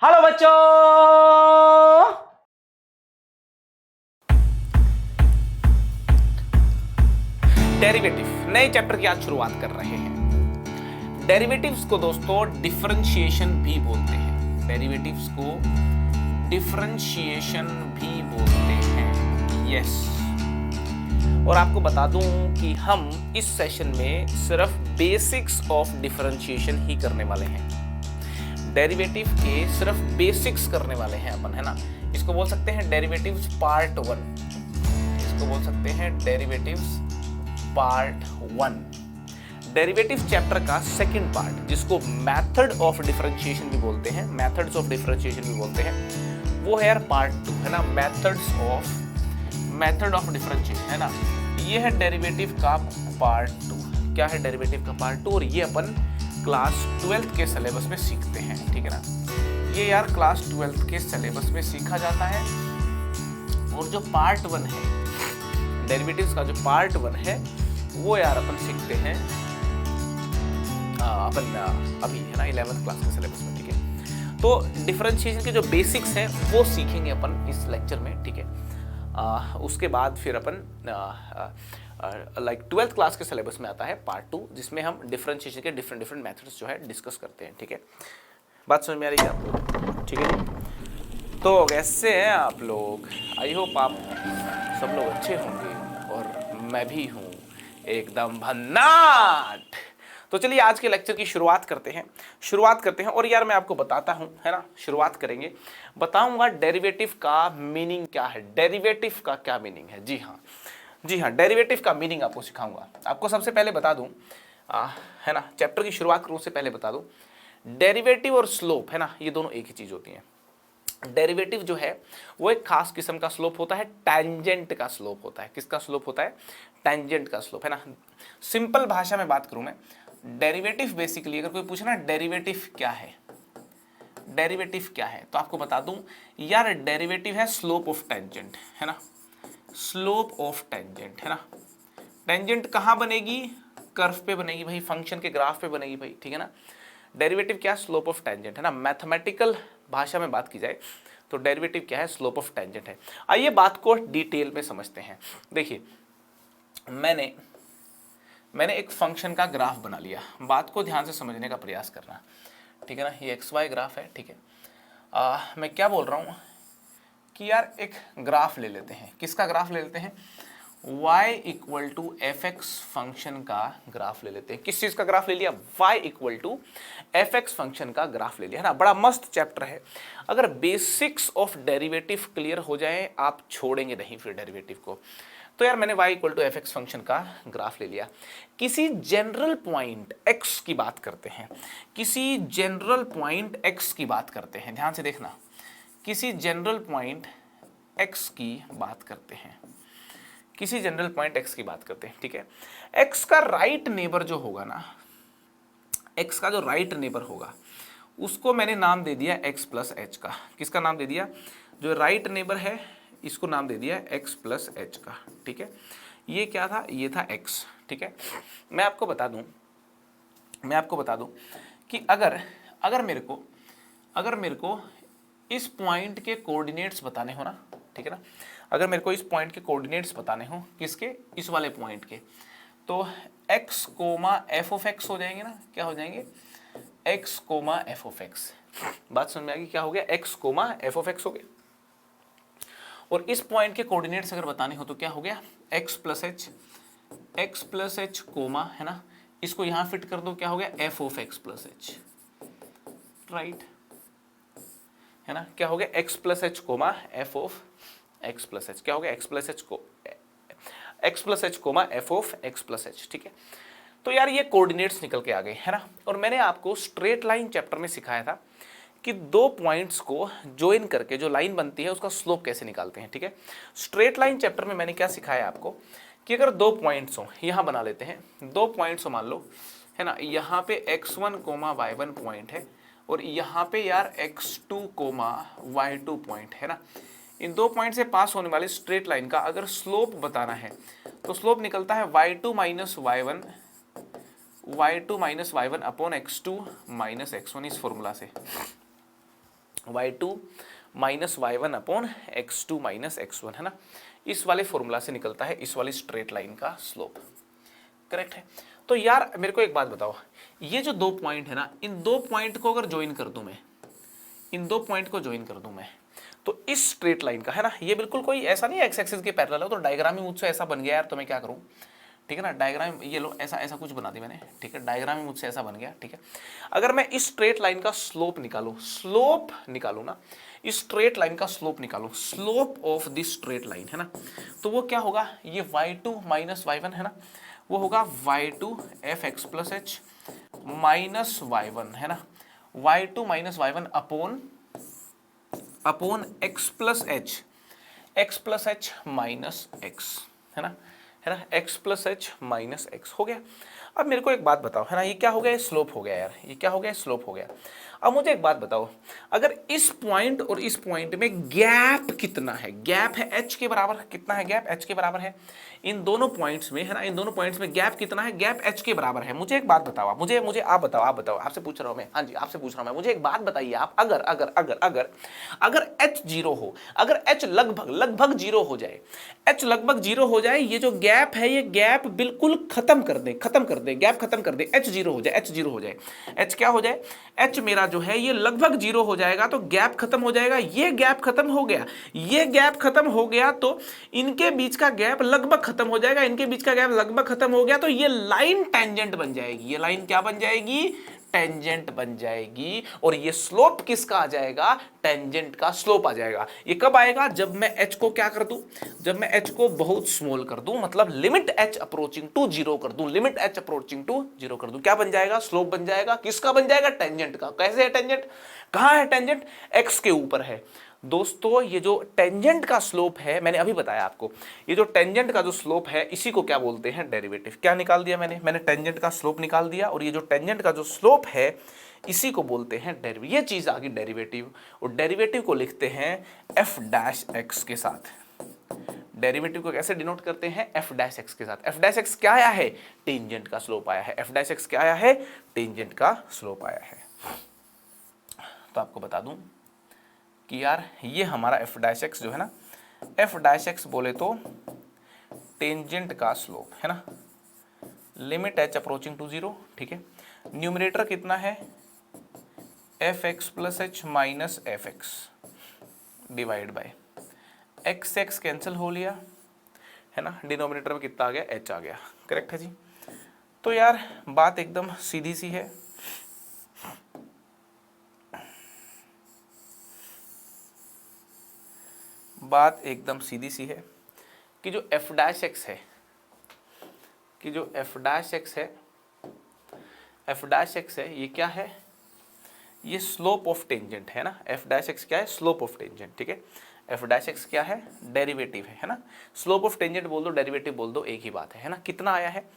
Hello बच्चों। Derivative नए chapter की आज शुरुआत कर रहे हैं। डेरिवेटिव्स को दोस्तों डिफरेंशिएशन भी बोलते हैं। डेरिवेटिव्स को डिफरेंशिएशन भी बोलते हैं। यस। और आपको बता दूं कि हम इस सेशन में सिर्फ बेसिक्स ऑफ डिफरेंशिएशन ही करने वाले हैं। डेरिवेटिव के सिर्फ बेसिक्स करने वाले हैं अपन, है ना। इसको बोल सकते हैं डेरिवेटिव्स पार्ट 1। इसको बोल सकते हैं डेरिवेटिव्स पार्ट 1। डेरिवेटिव चैप्टर का सेकंड पार्ट, जिसको मेथड ऑफ डिफरेंशिएशन भी बोलते हैं, मेथड्स ऑफ डिफरेंशिएशन भी बोलते हैं, वो है यार पार्ट 2, है ना। मेथड ऑफ डिफरेंशिएशन, है ना। ये है डेरिवेटिव का पार्ट 2। क्या है डेरिवेटिव का पार्ट 2? और ये अपन क्लास 12th के सिलेबस में सीखते हैं, ठीक है ना। ये यार क्लास 12th के सिलेबस में सीखा जाता है। और जो पार्ट 1 है डेरिवेटिव्स का, जो पार्ट 1 है वो यार अपन सीखते हैं अपन अभी, है ना, 11th क्लास के सिलेबस में, ठीक है। तो डिफरेंशिएशन के जो बेसिक्स हैं वो सीखेंगे अपन इस लेक्चर में, ठीक है। उसके बाद फिर अपन लाइक 12th क्लास के सिलेबस में आता है पार्ट 2, जिसमें हम डिफरेंशिएशन के डिफरेंट मेथड्स जो है डिस्कस करते हैं, ठीक है। बात समझ में आ रही है आपको? ठीक है। तो कैसे हैं आप लोग? आई होप आप सब लोग अच्छे होंगे और मैं भी हूँ एकदम भन्नाट। तो चलिए आज के लेक्चर की शुरुआत करते हैं। और यार मैं आपको बताता हूँ, है ना, शुरुआत करेंगे, बताऊंगा डेरिवेटिव का मीनिंग क्या है। डेरिवेटिव का क्या मीनिंग है? जी हाँ, डेरिवेटिव का मीनिंग आपको सिखाऊंगा। आपको सबसे पहले बता दूं, है ना, चैप्टर की शुरुआत करूं उससे पहले बता दूं, डेरिवेटिव और स्लोप, है ना, ये दोनों एक ही चीज होती हैं। डेरिवेटिव जो है वो एक खास किस्म का स्लोप होता है, टैंजेंट का स्लोप होता है। किसका स्लोप होता है? टैंजेंट का स्लोप, है ना। सिंपल भाषा में बात करूं मैं, डेरिवेटिव बेसिकली अगर कोई पूछे ना डेरिवेटिव क्या है, डेरिवेटिव क्या है, तो आपको बता दूं यार डेरिवेटिव है स्लोप ऑफ टैंजेंट, है ना। स्लोप ऑफ टेंजेंट, है ना। टेंजेंट कहाँ बनेगी? कर्व पे बनेगी भाई, फंक्शन के ग्राफ पे बनेगी भाई, ठीक है ना। डेरिवेटिव क्या? स्लोप ऑफ टेंजेंट, है ना। मैथमेटिकल भाषा में बात की जाए तो डेरिवेटिव क्या है? स्लोप ऑफ टेंजेंट है। आइए बात को डिटेल में समझते हैं। देखिए, मैंने एक फंक्शन का ग्राफ बना लिया। बात को ध्यान से समझने का प्रयास करना, ठीक है ना। ये एक्स वाई ग्राफ है, ठीक है। मैं क्या बोल रहा हूँ कि यार एक ग्राफ ले लेते हैं। किसका ग्राफ ले लेते हैं? y equal to F X function का ग्राफ ले लेते हैं। किस चीज का ग्राफ ले लिया? y equal to F X function का ग्राफ ले लिया, है ना। बड़ा मस्त चैप्टर है। अगर बेसिक्स ऑफ डेरिवेटिव क्लियर हो जाए आप छोड़ेंगे नहीं फिर डेरिवेटिव को। तो यार मैंने y equal to F X function का ग्राफ ले लिया। किसी जनरल पॉइंट x की बात करते हैं, किसी जनरल पॉइंट x की बात करते हैं, ध्यान से देखना, किसी जनरल पॉइंट x की बात करते हैं, किसी जनरल पॉइंट x की बात करते हैं, ठीक है। x का राइट नेबर जो होगा ना, x का जो राइट नेबर होगा उसको मैंने नाम दे दिया x प्लस एच का। किसका नाम दे दिया? जो राइट नेबर है इसको नाम दे दिया x प्लस एच का, ठीक है। ये क्या था? ये था x, ठीक है। मैं आपको बता दूं कि अगर मेरे को इस पॉइंट के कोऑर्डिनेट्स बताने हो ना, ठीक है ना, अगर मेरे को इस पॉइंट के कोऑर्डिनेट्स बताने हो, किसके? इस वाले पॉइंट के, तो x coma F of x हो जाएंगे ना। क्या हो जाएंगे? x coma F of x. बात समझ में आ गई? क्या हो गया? x coma F of x हो गया। और इस पॉइंट के कोऑर्डिनेट्स अगर बताने हो तो क्या हो गया? x प्लस एच कोमा, है ना, इसको यहां फिट कर दो, क्या हो गया? F of x plus H, right, है ना। क्या हो गया? x plus H coma F of x plus H. क्या हो गया? x plus H coma F of x plus H, ठीक है। तो यार ये कोऑर्डिनेट्स निकल के आ गए, है ना। और मैंने आपको स्ट्रेट लाइन चैप्टर में सिखाया था कि दो पॉइंट्स को ज्वाइन करके जो लाइन बनती है उसका स्लोप कैसे निकालते हैं, ठीक है। स्ट्रेट लाइन चैप्टर में मैंने क्या सिखाया आपको कि अगर दो पॉइंट्स हो, यहां बना लेते हैं, दो पॉइंट्स हो मान लो, है ना, यहाँ पे x1 कोमा y1 पॉइंट है और यहाँ पे यार x2 कोमा y2 पॉइंट है ना। इन दो पॉइंट से पास होने वाले स्ट्रेट लाइन का अगर स्लोप बताना है तो स्लोप निकलता है y2 minus y1 upon x2 minus x1, इस फॉर्मूला से। y2 minus y1 upon x2 minus x1, है ना। इस वाले फॉर्मूला से निकलता है इस वाली स्ट्रेट लाइन का स्लोप, करेक्ट है। तो यार मेरे को एक बात बताओ, ये जो 2 पॉइंट है ना, इन 2 पॉइंट को अगर ज्वाइन कर दूं मैं, इन 2 पॉइंट को ज्वाइन कर दूं मैं, तो इस स्ट्रेट लाइन का, है ना, ये बिल्कुल कोई ऐसा नहीं है एक्स एक्सिस के पैरेलल है, तो डायग्राम ही मुझसे ऐसा बन गया यार, तो मैं क्या करूं, ठीक है ना। डायग्राम ये लो ऐसा ऐसा कुछ बना दी मैंने, ठीक है, डायग्राम ही मुझसे ऐसा बन गया, ठीक है। अगर मैं इस स्ट्रेट लाइन का स्लोप निकालूं ना, इस स्ट्रेट लाइन का स्लोप निकालूं, slope of this straight line, है ना, तो वो क्या होगा, ये y2 माइनस y1, है ना, वो होगा y2 F x plus H minus y1, है ना, y2 minus y1 upon x plus H minus x, है ना, x plus H minus x हो गया। अब मेरे को एक बात बताओ, है ना, ये क्या हो गया, स्लोप हो गया यार, ये क्या हो गया, स्लोप हो गया। अब मुझे एक बात बताओ, अगर इस पॉइंट और इस पॉइंट में गैप कितना है, गैप है h के बराबर, कितना है गैप, h के बराबर है, इन दोनों पॉइंट्स में, है ना, इन दोनों पॉइंट्स में गैप कितना है, गैप h के बराबर है। मुझे एक बात बताओ, मुझे आप बताओ, आपसे पूछ रहा हूं मैं, हाँ जी आपसे पूछ रहा हूं मैं, मुझे एक बात बताइए आप, अगर अगर अगर अगर अगर h जीरो हो, अगर h लगभग जीरो हो जाए, h लगभग जीरो हो जाए, ये जो गैप है, ये गैप बिल्कुल खत्म कर दे, गैप खत्म कर दे, h जीरो हो जाए, h क्या हो जाए, h मेरा जो है ये लगभग जीरो हो जाएगा, तो गैप खत्म हो जाएगा, ये गैप खत्म हो गया, ये गैप खत्म हो गया, तो इनके बीच का गैप लगभग खत्म हो जाएगा, इनके बीच का गैप लगभग खत्म हो गया, तो ये लाइन टेंजेंट बन जाएगी, ये लाइन क्या बन जाएगी, टेंजेंट बन जाएगी, और ये स्लोप किसका आ जाएगा, टेंजेंट का स्लोप आ जाएगा। ये कब आएगा, जब मैं h को क्या कर दूं, जब मैं h को बहुत स्मॉल कर दूं, मतलब limit h approaching to zero कर दूं, limit h approaching to zero कर दूं, क्या बन जाएगा, स्लोप बन जाएगा, किसका बन जाएगा, टेंजेंट का। कैसे है टेंजेंट, कहां है टेंजेंट, x के ऊपर है। दोस्तों ये जो टेंजेंट का स्लोप है, मैंने अभी बताया आपको, ये जो टेंजेंट का जो स्लोप है, इसी को क्या बोलते हैं, डेरिवेटिव। क्या निकाल दिया मैंने टेंजेंट का स्लोप निकाल दिया, और ये जो टेंजेंट का जो स्लोप है, इसी को बोलते हैं डेरिवेटिव। ये चीज आ गई डेरिवेटिव, और डेरिवेटिव को लिखते हैं एफ डैश एक्स के साथ। डेरिवेटिव को कैसे डिनोट करते हैं, एफ डैश एक्स के साथ। एफ डैश एक्स क्या आया है, टेंजेंट का स्लोप आया है, एफ डैश एक्स क्या आया है, टेंजेंट का स्लोप आया है। तो आपको बता दूं कि यार ये हमारा एफ डैश एक्स जो है ना, एफ डैश एक्स बोले तो टेंजेंट का स्लोप, है ना, limit H approaching to zero, ठीक है। न्यूमरेटर कितना है, F x plus H minus F x divide by X X cancel हो लिया, है ना, डिनोमिनेटर में कितना आ गया, एच आ गया, करेक्ट है जी। तो यार बात एकदम सीधी सी है, बात एकदम सीधी सी है कि जो एफ डैश एक्स है, कि जो एफ डैश एक्स है, एफ डैश एक्स है, ये क्या है, ये स्लोप ऑफ टेंजेंट है ना, एफ डैश एक्स क्या है, स्लोप ऑफ टेंजेंट, ठीक है। एफ डैश एक्स क्या है, डेरिवेटिव है ना, स्लोप ऑफ टेंजेंट बोल दो, डेरिवेटिव बोल दो, एक ही बात है ना। कितना आया है,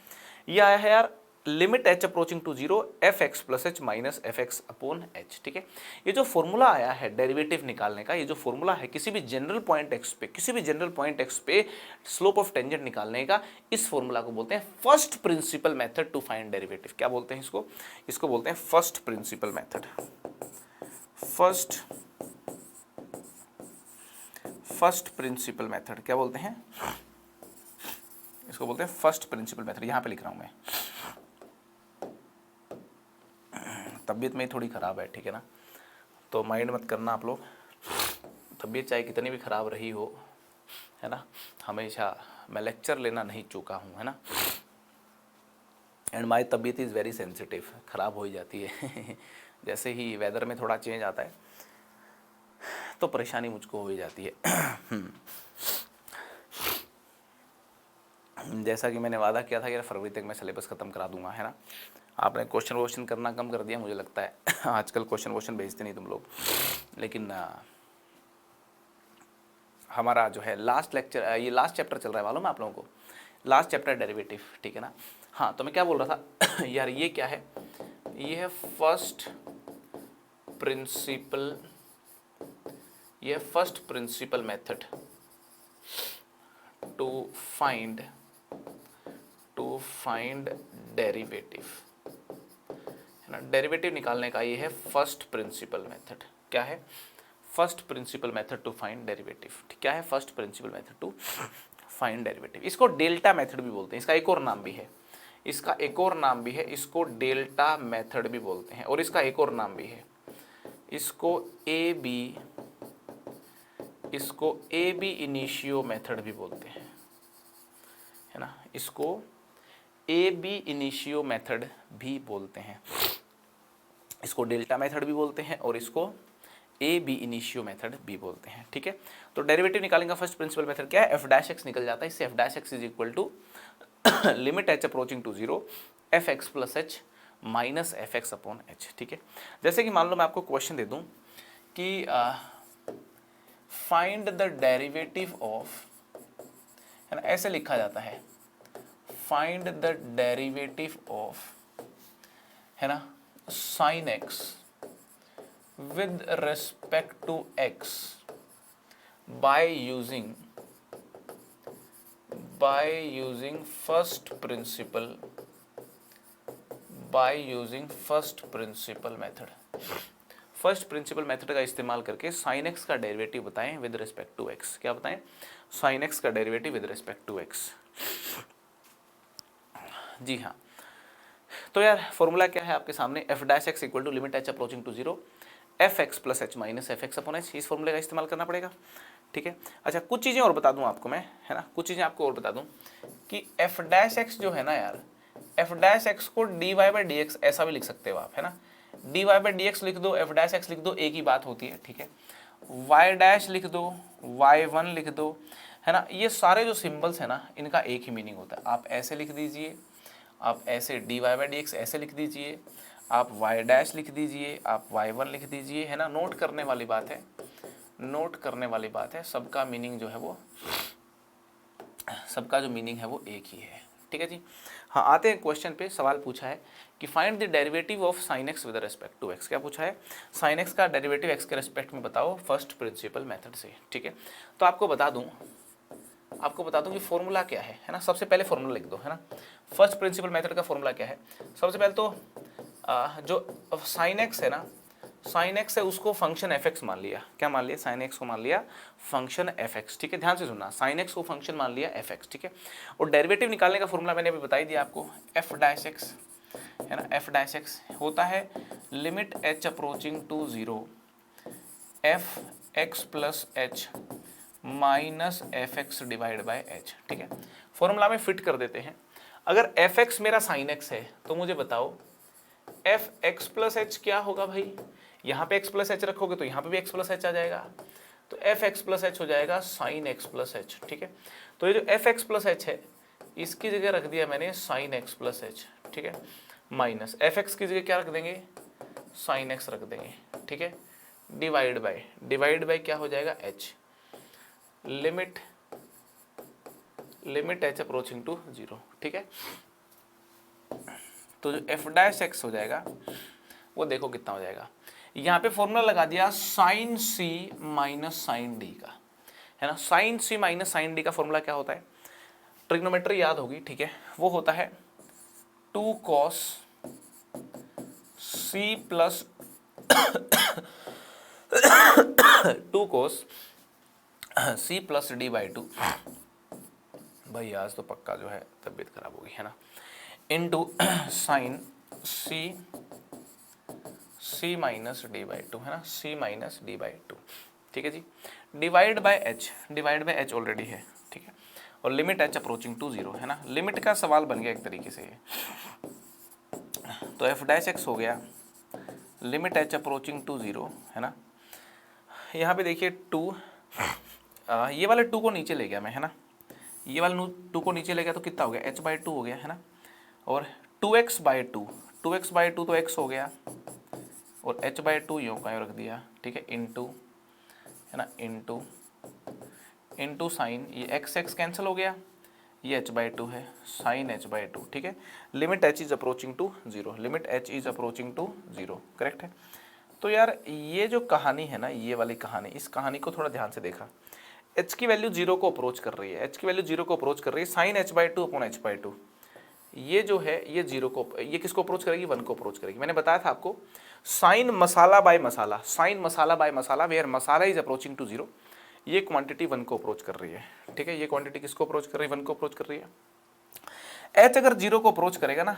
ये आया है यार, limit H approaching to zero, F x plus H minus F x upon H, ठीक है। ये जो फॉर्मूला आया है डेरिवेटिव निकालने का, ये जो फॉर्मूला है किसी भी जनरल पॉइंट एक्स पे, किसी भी जनरल पॉइंट एक्स पे स्लोप ऑफ टेंजेंट निकालने का, इस फॉर्मूला को बोलते हैं first principle method to find derivative. क्या बोलते हैं इसको, इसको बोलते हैं first principle method, first principle method. क्या बोलते हैं इसको, बोलते हैं फर्स्ट प्रिंसिपल मेथड। यहां पे लिख रहा हूं मैं, तबीयत में थोड़ी ख़राब है, ठीक है ना, तो माइंड मत करना आप लोग, तबीयत चाहे कितनी भी ख़राब रही हो, है ना, हमेशा मैं लेक्चर लेना नहीं चूका हूँ, है ना, एंड माई तबीयत इज़ वेरी सेंसिटिव, ख़राब हो ही जाती है जैसे ही वेदर में थोड़ा चेंज आता है तो परेशानी मुझको हो ही जाती है जैसा कि मैंने वादा किया था कि फरवरी तक मैं सिलेबस ख़त्म करा दूंगा, है ना। आपने क्वेश्चन करना कम कर दिया मुझे लगता है आजकल क्वेश्चन भेजते नहीं तुम लोग, लेकिन हमारा जो है लास्ट लेक्चर, ये लास्ट चैप्टर चल रहा है मालूम है आप लोगों को, लास्ट चैप्टर डेरिवेटिव, ठीक है ना। हाँ तो मैं क्या बोल रहा था यार ये क्या है, ये है फर्स्ट प्रिंसिपल, ये first principle method to find derivative, है ना। डेरिवेटिव निकालने का ये है फर्स्ट प्रिंसिपल मेथड। क्या है, first principle method to find derivative. क्या है first principle method to find derivative? इसको डेल्टा मेथड भी बोलते हैं, इसका एक और नाम भी है, इसका एक और नाम भी है, इसको डेल्टा मेथड भी बोलते हैं, और इसका एक और नाम भी है, इसको ए बी इनिशियो मेथड भी बोलते हैं, है ना, इसको ए बी इनिशियो मेथड भी बोलते हैं, इसको डेल्टा मेथड भी बोलते हैं और इसको ए बी इनिशियो मेथड भी बोलते हैं। ठीक है, तो डेरिवेटिव निकालेंगे फर्स्ट प्रिंसिपल मेथड क्या है, एफ डैश एक्स निकल जाता है, इससे F dash X is equal to limit H approaching to zero F x plus H minus F x upon H. ठीक है, जैसे कि मान लो मैं आपको क्वेश्चन दे दूं कि फाइंड द डेरिवेटिव ऑफ, है ना, ऐसे लिखा जाता है, फाइंड द डेरिवेटिव ऑफ, है ना, sine x with respect to x by using first principle method. First principle method का इस्तेमाल करके साइन एक्स का डेरिवेटिव बताएं विद रिस्पेक्ट टू एक्स। क्या बताएं? साइन एक्स का derivative with respect to x. जी हाँ, तो यार फॉर्मूला क्या है आपके सामने, f dash x equal to limit H approaching to zero F x plus H minus F x upon h, इस फॉर्मूले का इस्तेमाल करना पड़ेगा। ठीक है, अच्छा कुछ चीज़ें और बता दूं आपको मैं, है ना, कुछ चीज़ें आपको और बता दूं कि एफ डैश एक्स जो है ना यार, एफ डैश एक्स को D Y by D X ऐसा भी लिख सकते हो आप, है ना, D Y by D X लिख दो, एफ डैश एक्स लिख दो, एक ही बात होती है। ठीक है, वाई डैश लिख दो, वाई वन लिख दो, है ना, ये सारे जो सिंबल्स है ना इनका एक ही मीनिंग होता है। आप ऐसे लिख दीजिए, आप ऐसे D Y by D X ऐसे लिख दीजिए, आप वाई डैश लिख दीजिए, आप वाई वन लिख दीजिए, है ना, नोट करने वाली बात है, नोट करने वाली बात है, सबका मीनिंग जो है वो, सबका जो मीनिंग है वो एक ही है। ठीक है जी, हाँ आते हैं क्वेश्चन पे। सवाल पूछा है कि find the derivative of sine x with respect to x. क्या पूछा है? साइन एक्स का डेरिवेटिव एक्स के रिस्पेक्ट में बताओ फर्स्ट प्रिंसिपल मेथड से। ठीक है, तो आपको बता दूं कि फॉर्मूला क्या है ना, सबसे पहले फॉर्मूला लिख दो, है ना, फर्स्ट प्रिंसिपल मेथड का फॉर्मूला क्या है। सबसे पहले तो जो साइन एक्स है ना, साइन एक्स है उसको फंक्शन एफ एक्स मान लिया। क्या मान लिया? साइन एक्स को मान लिया फंक्शन एफ एक्स। ठीक है, ध्यान से सुनना, साइन एक्स को फंक्शन मान लिया एफ एक्स। ठीक है, और डेरिवेटिव निकालने का फॉर्मूला मैंने अभी बता ही दिया आपको, एफ डैश एक्स, है ना, एफ डैश एक्स होता है limit H approaching to zero F x plus H minus F x divide by H. ठीक है, फॉर्मूला में फिट कर देते हैं। अगर एफ एक्स मेरा साइन एक्स है तो मुझे बताओ एफ एक्स प्लस एच क्या होगा भाई, यहाँ पे एक्स प्लस एच रखोगे तो यहाँ पे भी एक्स प्लस एच आ जाएगा, तो एफ एक्स प्लस एच हो जाएगा साइन एक्स प्लस एच। ठीक है, तो ये जो एफ एक्स प्लस एच है इसकी जगह रख दिया मैंने साइन एक्स प्लस एच। ठीक है, माइनस एफ एक्स की जगह क्या रख देंगे? साइन एक्स रख देंगे। ठीक है, डिवाइड बाय क्या हो जाएगा? H, limit H approaching to zero. ठीक है, तो जो एफ डैश एक्स हो जाएगा वो देखो कितना हो जाएगा, यहाँ पे फॉर्मूला लगा दिया sign C minus sign D का, है ना। Sign C minus sign D का फॉर्मूला क्या होता है? ट्रिग्नोमेट्री याद होगी, ठीक है, वो होता है 2 cos C plus 2 cos C plus D by two, भाई आज तो पक्का जो है तबीयत खराब होगी, है ना, into sine C minus D by two, है ना, C minus D by two. ठीक है जी, डिवाइड बाय एच ऑलरेडी है। ठीक है, और limit H approaching to zero, है ना, लिमिट का सवाल बन गया एक तरीके से ये। तो एफ डैश एक्स हो गया limit H approaching to zero, है ना, यहाँ पे देखिए 2, ये वाले 2 को नीचे ले गया मैं, है ना, ये वाले 2 को नीचे ले गया तो कितना हो गया? h बाई 2 हो गया, है ना, और 2x बाई 2 तो x हो गया, और h बाई 2 यूँ का रख दिया। ठीक है, इनटू, है ना, इनटू साइन, ये x कैंसिल हो गया, ये h बाई 2 है, साइन h बाई 2। ठीक है, limit h is approaching to zero, limit h is approaching to zero, correct है। तो यार ये जो कहानी है ना, ये वाली कहानी, इस कहानी को थोड़ा ध्यान से देखा, h की वैल्यू जीरो को अप्रोच कर रही है, h की वैल्यू जीरो को अप्रोच कर रही है, sine h by 2 upon h by 2, ये जो है ये जीरो को, ये किसको अप्रोच करेगी? 1 को अप्रोच करेगी। मैंने बताया था आपको साइन मसाला बाय मसाला, साइन मसाला बाय मसाला वेयर मसाला इज अप्रोचिंग टू 0, ये क्वांटिटी 1 को अप्रोच कर रही है, ठीक है। ये क्वांटिटी किसको अप्रोच कर रही है? 1 को अप्रोच कर रही है। एच अगर 0 को अप्रोच करेगा ना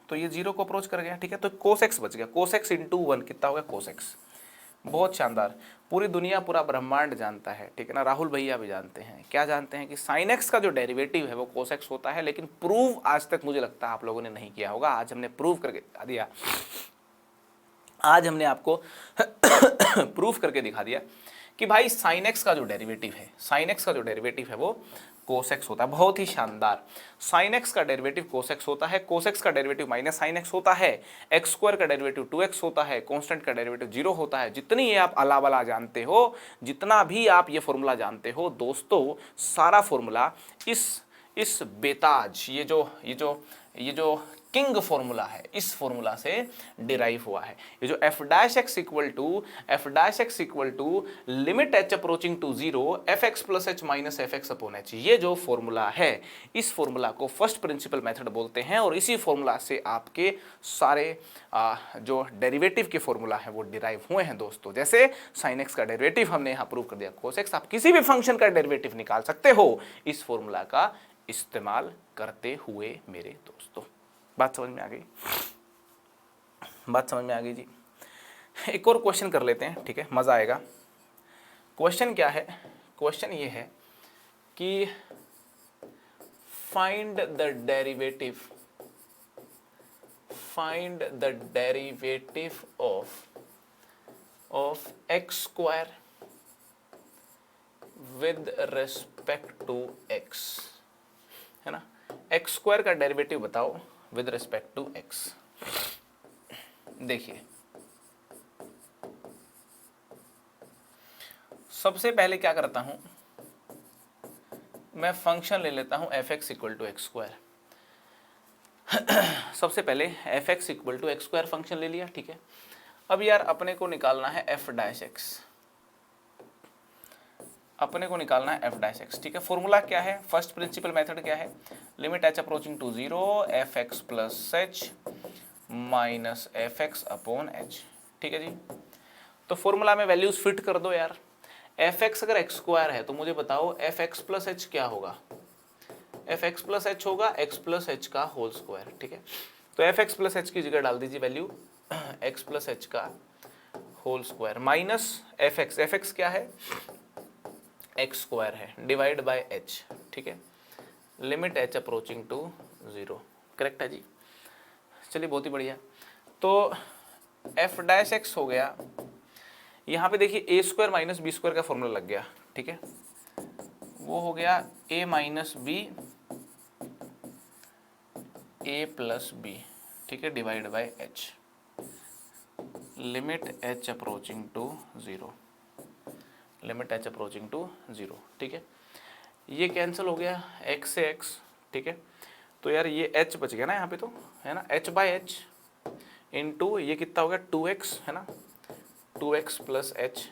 तो ये 0 को अप्रोच कर गया, ठीक है। तो कोस एक्स बच गया, कोस एक्स इंटू 1 कितना हो गया? Cos x. बहुत शानदार, पूरी दुनिया पूरा ब्रह्मांड जानता है, ठीक है ना। राहुल भैया भी जानते हैं, क्या जानते हैं कि साइन एक्स का जो डेरिवेटिव है वो कोस एक्स होता है, लेकिन प्रूव आज तक मुझे लगता है आप लोगों ने नहीं किया होगा। आज हमने प्रूव करके दिया, आज हमने आपको प्रूफ करके दिखा दिया कि भाई साइन एक्स का जो डेरिवेटिव है, साइन एक्स का जो डेरिवेटिव है वो कोस एक्स होता है। बहुत ही शानदार, साइन एक्स का डेरिवेटिव कोस एक्स होता है, कोस एक्स का डेरिवेटिव माइनस साइन एक्स होता है, एक्स स्क्वायर का डेरिवेटिव 2x होता है, कांस्टेंट का डेरिवेटिव 0 होता है। जितनी ये आप अला बला जानते हो, जितना भी आप ये फॉर्मूला जानते हो दोस्तों, सारा फॉर्मूला इस बेताज ये जो किंग फॉर्मूला है, इस फॉर्मूला से डिराइव हुआ है। ये जो f dash x equal to limit h approaching to 0 fx plus h minus fx upon h, ये जो फॉर्मूला है, इस फॉर्मूला को फर्स्ट प्रिंसिपल मेथड बोलते हैं। और इसी फॉर्मूला से आपके सारे जो डेरिवेटिव के फॉर्मूला है वो डिराइव हुए हैं दोस्तों। जैसे sin x का डेरिवेटिव हमने यहाँ प्रूव कर दिया, cos x, आप किसी भी फंक्शन का डेरिवेटिव निकाल सकते हो इस फॉर्मूला का इस्तेमाल करते हुए मेरे दोस्तों। बात समझ में आ गई? बात समझ में आ गई जी। एक और क्वेश्चन कर लेते हैं, ठीक है, मजा आएगा। क्वेश्चन क्या है? क्वेश्चन ये है कि find the derivative of x square with respect to x, है ना। एक्स स्क्वायर का डेरिवेटिव बताओ विद रेस्पेक्ट टू एक्स। देखिए, सबसे पहले क्या करता हूं, मैं फंक्शन ले लेता हूं f x equal to x square. सबसे पहले f x equal to x square function ले लिया, ठीक है। अब यार अपने को निकालना है एफ डैश एक्स, अपने को निकालना है एफ डैश एक्स, ठीक है। फॉर्मूला क्या है? फर्स्ट प्रिंसिपल मेथड क्या है? Limit H approaching to 0 f x plus H minus F x upon H, ठीक है जी। तो फॉर्मूला में वैल्यूज फिट कर दो यार। एफ एक्स अगर एक्स स्क्वायर है तो मुझे बताओ एफ एक्स प्लस एच क्या होगा? एफ एक्स प्लस एच होगा एक्स प्लस एच का होल स्क्वायर, ठीक है। तो एफ एक्स प्लस एच की जगह डाल दीजिए वैल्यू एक्स प्लस एच का whole square minus F x क्या है? एक्स स्क्वायर है, डिवाइड बाय एच, ठीक है। Limit H approaching to 0, correct है जी। चलिए बहुत ही बढ़िया। तो एफ डैश एक्स हो गया, यहाँ पे देखिए a square minus b square का फॉर्मूला लग गया, ठीक है। वो हो गया a minus b a plus b, ठीक है, divide by h, limit H approaching to 0, limit H approaching to 0, ठीक है। ये कैंसिल हो गया x से x, ठीक है। तो यार ये h बच गया ना यहाँ पे, तो है ना h बाई एच इंटू ये कितना हो गया 2x, है ना, 2x प्लस एच,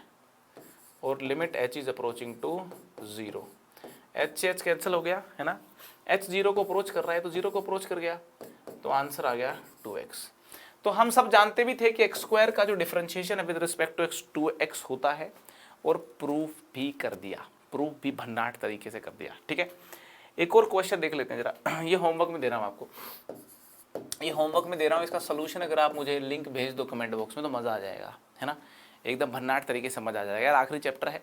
और limit h is approaching to 0, h से h कैंसिल हो गया, है ना। h 0 को अप्रोच कर रहा है तो 0 को अप्रोच कर गया, तो आंसर आ गया 2x। तो हम सब जानते भी थे कि एक्स स्क्वायर का जो डिफरेंशिएशन है with respect to x 2x होता है, और प्रूफ भी कर दिया, प्रूफ भी भन्नाट तरीके से कर दिया, ठीक है। एक और क्वेश्चन देख लेते हैं जरा, ये होमवर्क में दे रहा हूँ आपको, ये होमवर्क में दे रहा हूँ, इसका सोल्यूशन अगर आप मुझे लिंक भेज दो कमेंट बॉक्स में तो मज़ा आ जाएगा, है ना, एकदम भन्नाट तरीके से मज़ा आ जाएगा यार। आखिरी चैप्टर है,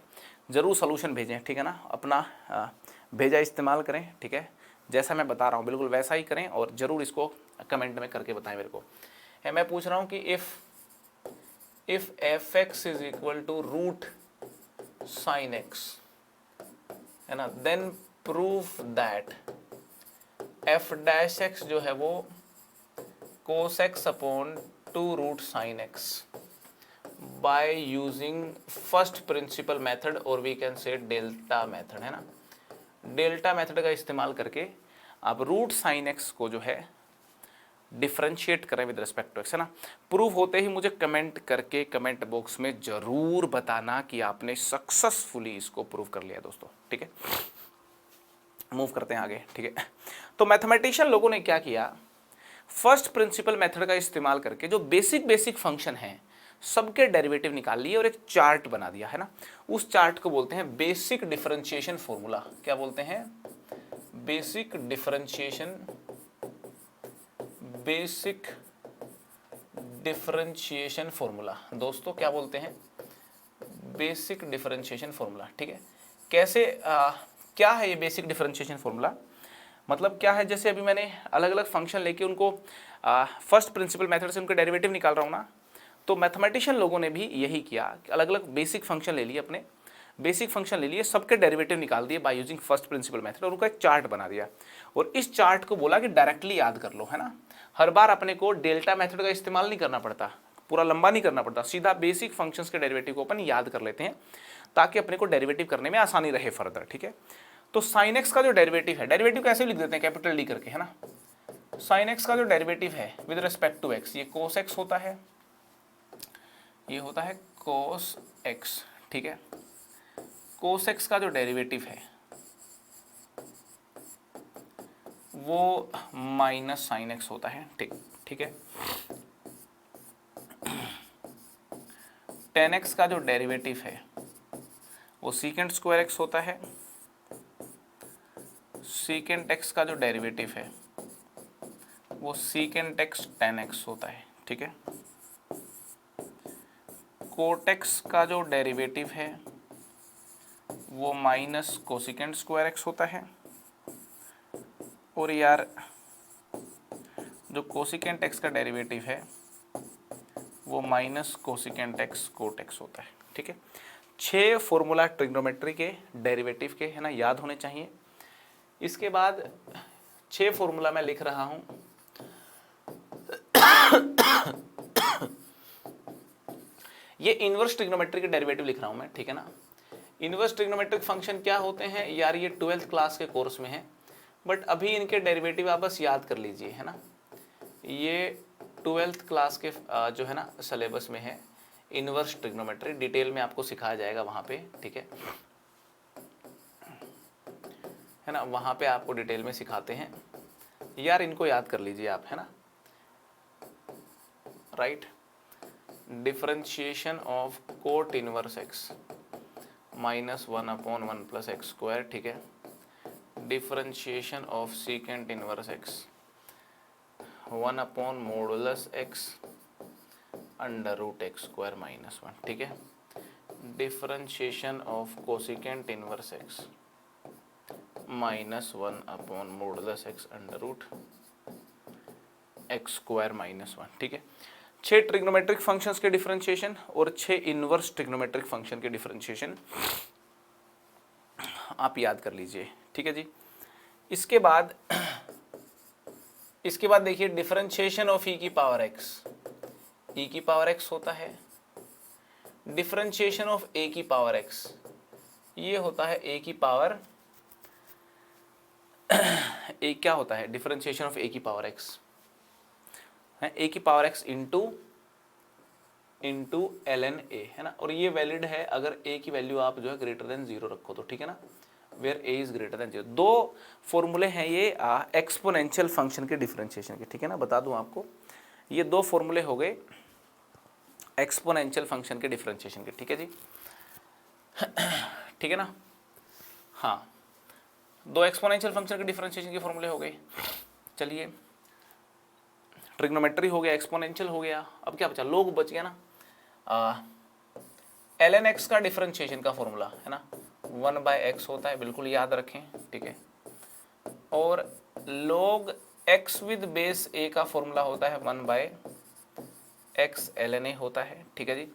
ज़रूर सोल्यूशन भेजें, ठीक है ना। अपना भेजा इस्तेमाल करें, ठीक है, जैसा मैं बता रहा हूँ बिल्कुल वैसा ही करें, और ज़रूर इसको कमेंट में करके बताएं मेरे को। मैं पूछ रहा हूँ कि if f x is equal to root sine x, है ना, then proof that f dash x जो है वो cos x upon 2 root sine x by using first principle method, और we can say delta method, है ना। Delta method का इस्तेमाल करके आप रूट साइन एक्स को जो है डिफरेंशिएट करें विद रिस्पेक्ट टू एक्स, है ना। प्रूफ होते ही मुझे कमेंट करके कमेंट बॉक्स में जरूर बताना कि आपने सक्सेसफुली इसको प्रूव कर लिया दोस्तों, ठीक है। मूव करते हैं आगे, ठीक है। तो मैथमेटिशियन लोगों ने क्या किया, फर्स्ट प्रिंसिपल मेथड का इस्तेमाल करके जो बेसिक फंक्शन है सबके डेरिवेटिव निकाल लिए और एक चार्ट बना दिया है ना, उस चार्ट को बोलते हैं बेसिक डिफरेंशिएशन फॉर्मूला। क्या बोलते हैं? Basic differentiation formula. दोस्तों क्या बोलते हैं? Basic differentiation formula. ठीक है, कैसे क्या है ये बेसिक डिफरेंशिएशन फॉर्मूला? मतलब क्या है, जैसे अभी मैंने अलग अलग फंक्शन लेके उनको फर्स्ट प्रिंसिपल मेथड से उनके डेरिवेटिव निकाल रहा हूँ ना, तो मैथमेटिशियन लोगों ने भी यही किया, अलग अलग बेसिक फंक्शन ले लिए, अपने बेसिक फंक्शन ले लिए, सबके डेरिवेटिव निकाल दिए bye using first principle method और उनका एक चार्ट बना दिया और इस चार्ट को बोला कि डायरेक्टली याद कर लो, है ना। हर बार अपने को डेल्टा मेथड का इस्तेमाल नहीं करना पड़ता, पूरा लंबा नहीं करना पड़ता, सीधा बेसिक फंक्शंस के डेरिवेटिव को अपन याद कर लेते हैं ताकि अपने को डेरिवेटिव करने में आसानी रहे फर्दर। ठीक है, तो साइन एक्स का जो डेरिवेटिव है, डेरिवेटिव कैसे लिख देते हैं? कैपिटल डी करके, है ना। साइन एक्स का जो डेरिवेटिव है विद रिस्पेक्ट टू एक्स, ये कोस एक्स होता है, ये होता है कोस एक्स। ठीक है, कोस एक्स का जो डेरिवेटिव है वो माइनस साइन एक्स होता है। ठीक है, टेन एक्स का जो डेरिवेटिव है वो सीकेंट स्क्वायर एक्स होता है, सीकेंट एक्स का जो डेरिवेटिव है वो सीकेंट एक्स टेन एक्स होता है। ठीक है, कोट एक्स का जो डेरिवेटिव है वो माइनस कोसिकेंट स्क्वायर एक्स होता है, और यार जो कोसिकेंट एक्स का डेरिवेटिव है वो minus cosecant x cot x होता है। ठीक है, 6 फॉर्मूला ट्रिग्नोमेट्री के डेरिवेटिव के, है ना, याद होने चाहिए। इसके बाद 6 फॉर्मूला मैं लिख रहा हूं। ये इनवर्स ट्रिग्नोमेट्री के डेरिवेटिव लिख रहा हूं मैं, ठीक है ना। इनवर्स ट्रिग्नोमेट्रिक फंक्शन क्या होते हैं यार, ये 12th क्लास के कोर्स में है, बट अभी इनके डेरिवेटिव आप बस याद कर लीजिए, है ना। ये 12th क्लास के जो है ना सिलेबस में है इनवर्स ट्रिग्नोमेट्री, डिटेल में आपको सिखाया जाएगा वहाँ पे। ठीक है ना, वहाँ पे आपको डिटेल में सिखाते हैं यार, इनको याद कर लीजिए आप, है ना। Right, differentiation of cot inverse x minus 1/1 plus x square. ठीक है, differentiation of secant inverse x 1/मॉडुलस x under root x square minus 1। ठीक है, differentiation of cosecant inverse x minus 1/मॉडुलस x under root x square minus 1। ठीक है, 6 trigonometric functions के differentiation और 6 इनवर्स ट्रिग्नोमेट्रिक फंक्शन के डिफरेंशिएशन आप याद कर लीजिए। ठीक है जी, इसके बाद देखिए डिफरेंशिएशन ऑफ ई की पावर एक्स, ई की पावर एक्स होता है, डिफरेंशिएशन ऑफ ए की पावर एक्स ये होता है ए की पावर ए, क्या होता है डिफरेंशिएशन ऑफ ए की पावर एक्स है ए की power x into ln a, है ना। और ये वैलिड है अगर a की वैल्यू आप जो है ग्रेटर देन 0 रखो तो, ठीक है ना, where a is greater than 0। 2 फॉर्मूले हैं ये एक्सपोनेंशियल फंक्शन के डिफरेंशिएशन के, ठीक है ना। बता दूं आपको, ये 2 फॉर्मूले हो गए एक्सपोनेंशियल फंक्शन के डिफरेंशिएशन के, ठीक है जी। ठीक है ना, हाँ, 2 एक्सपोनेंशियल फंक्शन के डिफरेंशिएशन के फॉर्मूले हो गए। चलिए, ट्रिग्नोमेट्री हो गया, एक्सपोनेंशियल हो गया, अब क्या बचा, लोग बच गया ना। ln x का डिफरेंशिएशन का फॉर्मूला है ना 1/x होता है, बिल्कुल याद रखें, ठीक है। और log x with base a का फॉर्मूला होता है 1/x ln a होता है, ठीक है जी।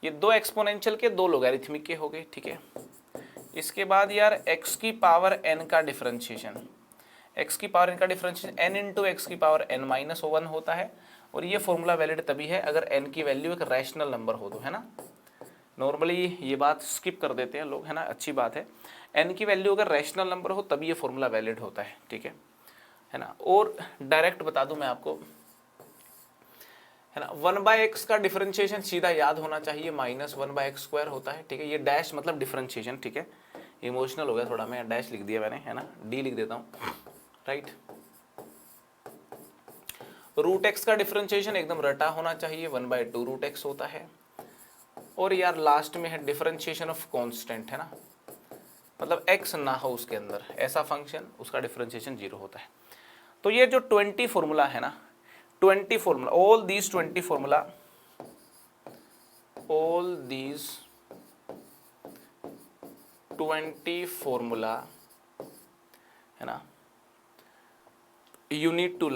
ये 2 एक्सपोनेंशियल के 2 लोगैरिथमिक के हो गए, ठीक है। इसके बाद यार x की पावर n का डिफरेंशिएशन, x की पावर n का डिफरेंशिएशन n इंटू एक्स की पावर n माइनस 1 होता है। और ये फॉर्मूला वैलिड तभी है अगर n की वैल्यू एक रैशनल नंबर हो तो, है ना। नॉर्मली ये बात स्किप कर देते हैं लोग, है ना, अच्छी बात है। n की वैल्यू अगर रैशनल नंबर हो तभी ये फॉर्मूला वैलिड होता है, ठीक है ना। और डायरेक्ट बता दूं मैं आपको, है ना, 1/x का डिफरेंशिएशन सीधा याद होना चाहिए, माइनस 1/x स्क्वायर होता है, ठीक है। ये डैश मतलब डिफरेंशिएशन, ठीक है। इमोशनल हो गया थोड़ा मैं, डैश लिख दिया मैंने, है ना, डी लिख देता हूँ, राइट। रूट एक्स का डिफरेंशिएशन एकदम रटा होना चाहिए, 1/2 रूट एक्स होता है। और यार लास्ट में है डिफरेंशिएशन ऑफ कांस्टेंट, है ना, मतलब x ना हो उसके अंदर, ऐसा फंक्शन उसका डिफरेंशिएशन 0 होता है। तो ये जो 20 फॉर्मूला है ना, 20 formula, all these 20 formula, all these 20 formula, है ना, you need to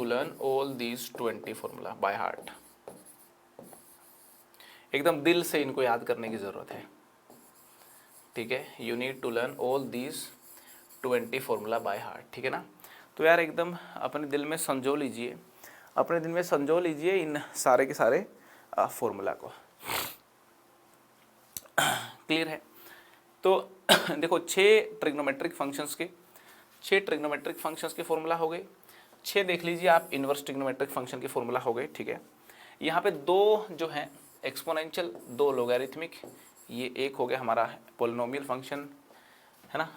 learn all these 20 formula by heart. एकदम दिल से इनको याद करने की जरूरत है, ठीक है। you need to learn all these 20 formula by heart, ठीक है ना। तो यार एकदम अपने दिल में संजो लीजिए, अपने दिल में संजो लीजिए इन सारे के सारे फॉर्मूला को। क्लियर है। तो देखो 6 ट्रिग्नोमेट्रिक फंक्शंस के 6 ट्रिग्नोमेट्रिक फंक्शंस के फॉर्मूला हो गए। 6 देख लीजिए आप इन्वर्स ट्रिग्नोमेट्रिक फंक्शन के फॉर्मूला हो गए, ठीक है। यहाँ पे 2 जो हैं एक्सपोनेंशियल, 2 लोगैरिथमिक, ये एक हो गया हमारा पोलिनोमियल फंक्शन, है ना,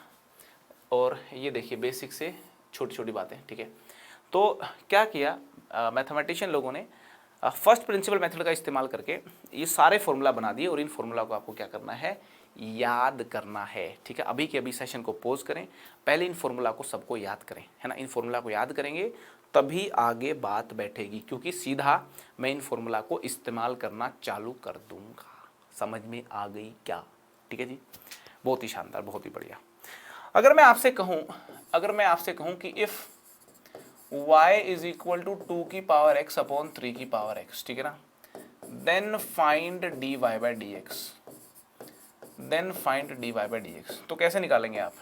और ये देखिए बेसिक से छोटी छोटी बातें, ठीक है। तो क्या किया मैथमेटिशियन लोगों ने, फर्स्ट प्रिंसिपल मेथड का इस्तेमाल करके ये सारे फॉर्मूला बना दिए, और इन फॉर्मूला को आपको क्या करना है, याद करना है, ठीक है। अभी के अभी सेशन को पॉज करें, पहले इन फॉर्मूला को सबको याद करें, है ना। इन फॉर्मूला को याद करेंगे तभी आगे बात बैठेगी, क्योंकि सीधा मैं इन फॉर्मूला को इस्तेमाल करना चालू कर दूंगा। समझ में आ गई क्या? ठीक है जी, बहुत ही शानदार, बहुत ही बढ़िया। अगर मैं आपसे कहूं कि if y is equal to 2 की पावर x अपॉन 3 की पावर x, ठीक है ना, then find dy by D x, then find dy by D x, तो कैसे निकालेंगे आप?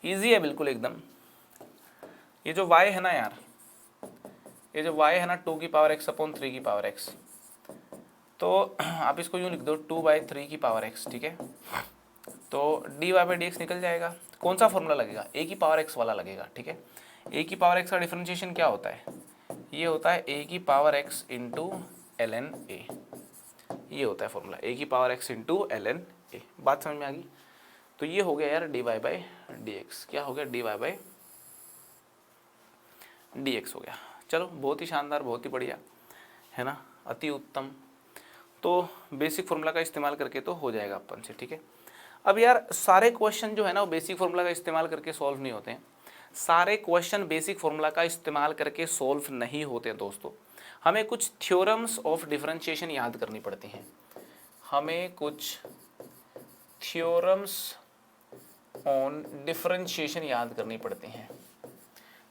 इजी है बिल्कुल एकदम। ये जो y है ना यार, ये जो y है ना 2 की पावर x अपॉन 3 की पावर x, तो आप इसको यूँ लिख दो 2/3 की पावर x, ठीक है। तो dy बाई डी एक्स निकल जाएगा। कौन सा फॉर्मूला लगेगा? a की पावर x वाला लगेगा, ठीक है। a की पावर x का डिफरेंशिएशन क्या होता है? ये होता है a की power x into ln a, ये होता है फॉर्मूला, a की power x into ln a। बात समझ में आ गई? तो ये हो गया यार dy बाई डी एक्स। क्या हो गया? dy बाई डी एक्स हो गया। चलो बहुत ही शानदार, बहुत ही बढ़िया, है ना, अति उत्तम। तो बेसिक फॉर्मूला का इस्तेमाल करके तो हो जाएगा अपन से, ठीक है। अब यार सारे क्वेश्चन जो है ना वो बेसिक फॉर्मूला का इस्तेमाल करके सॉल्व नहीं होते हैं। सारे क्वेश्चन बेसिक फॉर्मूला का इस्तेमाल करके सॉल्व नहीं होते दोस्तों। हमें कुछ थ्योरम्स ऑफ डिफरेंशिएशन याद करनी पड़ती हैं, हमें कुछ थ्योरम्स ऑन डिफरेंशिएशन याद करनी पड़ती हैं।